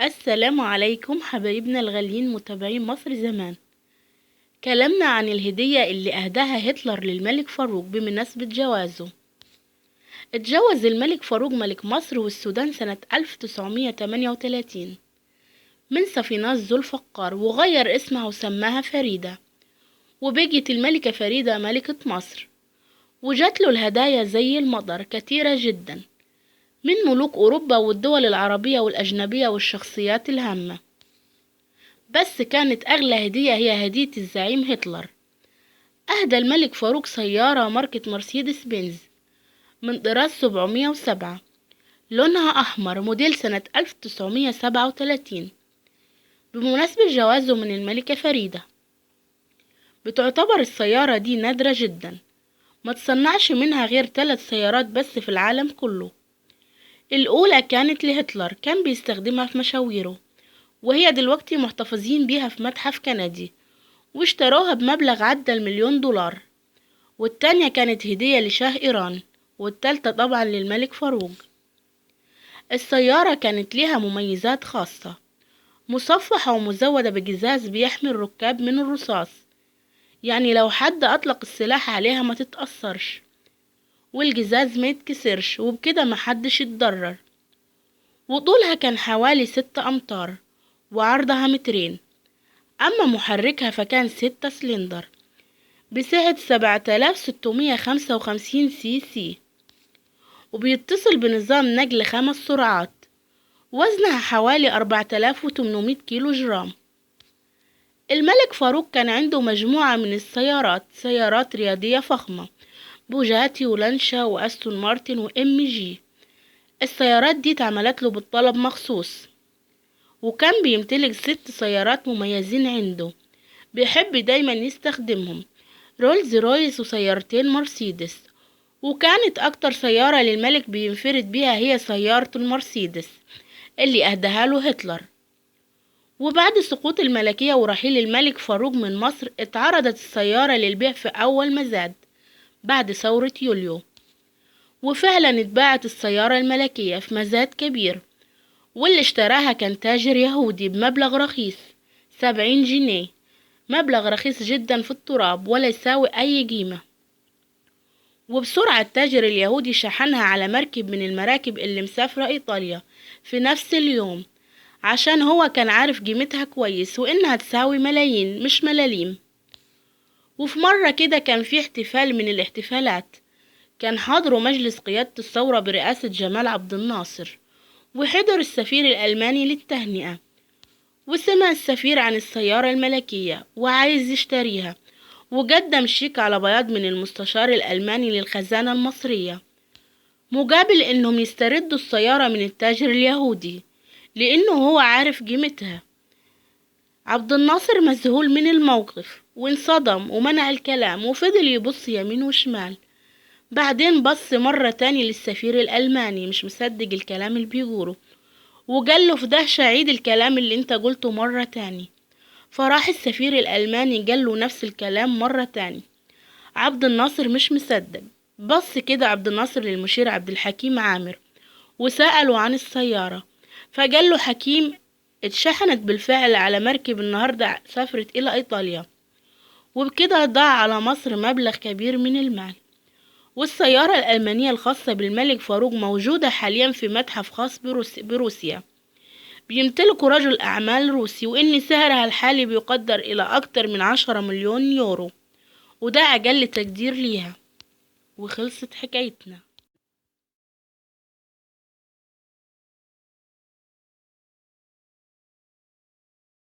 السلام عليكم حبايبنا الغاليين متابعين مصر زمان. كلامنا عن الهدية اللي أهداها هتلر للملك فاروق بمناسبة جوازه. اتجوز الملك فاروق ملك مصر والسودان سنة 1938 من صفيناز ذو الفقار، وغير اسمها وسماها فريدة، وبقيت الملكة فريدة ملكة مصر. وجات له الهدايا زي المطر كتيرة جدا من ملوك أوروبا والدول العربية والأجنبية والشخصيات الهامة، بس كانت أغلى هدية هي هدية الزعيم هتلر. أهدى الملك فاروق سيارة ماركة مرسيدس بنز من طراز 707 لونها أحمر موديل سنة 1937 بمناسبة جوازه من الملكة فريدة. بتعتبر السيارة دي نادرة جدا، ما تصنعش منها غير 3 سيارات بس في العالم كله. الأولى كانت لهتلر، كان بيستخدمها في مشاويره، وهي دلوقتي محتفظين بيها في متحف كندي، واشتروها بمبلغ عدى $1,000,000. والتانية كانت هدية لشاه إيران، والتالتة طبعا للملك فاروق. السيارة كانت ليها مميزات خاصة، مصفحة ومزودة بجزاز بيحمي الركاب من الرصاص، يعني لو حد أطلق السلاح عليها ما تتأثرش، والجزاز ما يتكسرش، وبكده محدش يتضرر. وطولها كان حوالي 6 أمتار وعرضها 2 متر. أما محركها فكان 6 سلندر بسعة 7655 سي سي، وبيتصل بنظام نقل 5 سرعات. وزنها حوالي 4800 كيلو جرام. الملك فاروق كان عنده مجموعة من السيارات، سيارات رياضية فخمة، بوجاتي ولانشا وأستون مارتن وام جي. السيارات دي اتعملت له بالطلب مخصوص، وكان بيمتلك 6 سيارات مميزين عنده بيحب دايما يستخدمهم، رولز رويس وسيارتين مرسيدس. وكانت أكتر سيارة للملك بينفرد بيها هي سيارة المرسيدس اللي أهداها له هتلر. وبعد سقوط الملكية ورحيل الملك فاروق من مصر، اتعرضت السيارة للبيع في أول مزاد بعد ثورة يوليو، وفعلا اتباعت السيارة الملكية في مزاد كبير، واللي اشتراها كان تاجر يهودي بمبلغ رخيص 70 جنيه، مبلغ رخيص جدا في التراب ولا يساوي أي قيمة. وبسرعة التاجر اليهودي شحنها على مركب من المراكب اللي مسافرة إيطاليا في نفس اليوم، عشان هو كان عارف قيمتها كويس وإنها تساوي ملايين مش ملاليم. وفي مرة كده كان في احتفال من الاحتفالات، كان حاضره مجلس قيادة الثورة برئاسة جمال عبد الناصر، وحضر السفير الألماني للتهنئة. وسمع السفير عن السيارة الملكية وعايز يشتريها، وقدم شيك على بياض من المستشار الألماني للخزانة المصرية مقابل إنهم يستردوا السيارة من التاجر اليهودي، لأنه هو عارف قيمتها. عبد الناصر مذهول من الموقف وانصدم ومنع الكلام، وفضل يبص يمين وشمال. بعدين بص مرة تاني للسفير الألماني مش مصدق الكلام اللي بيقوله، وقال له في دهشة: عيد الكلام اللي انت قلته مرة تاني. فراح السفير الألماني قال له نفس الكلام مرة تاني. عبد الناصر مش مصدق، بص كده عبد الناصر للمشير عبد الحكيم عامر وسأله عن السيارة، فقال له: حكيم، اتشحنت بالفعل على مركب النهاردة سافرت إلى إيطاليا، وبكده ضاع على مصر مبلغ كبير من المال. والسيارة الألمانية الخاصة بالملك فاروق موجودة حاليا في متحف خاص بروسيا، بيمتلكه رجل أعمال روسي، وإن سعرها الحالي بيقدر إلى أكتر من 10 مليون يورو، وده أقل تقدير ليها. وخلصت حكايتنا.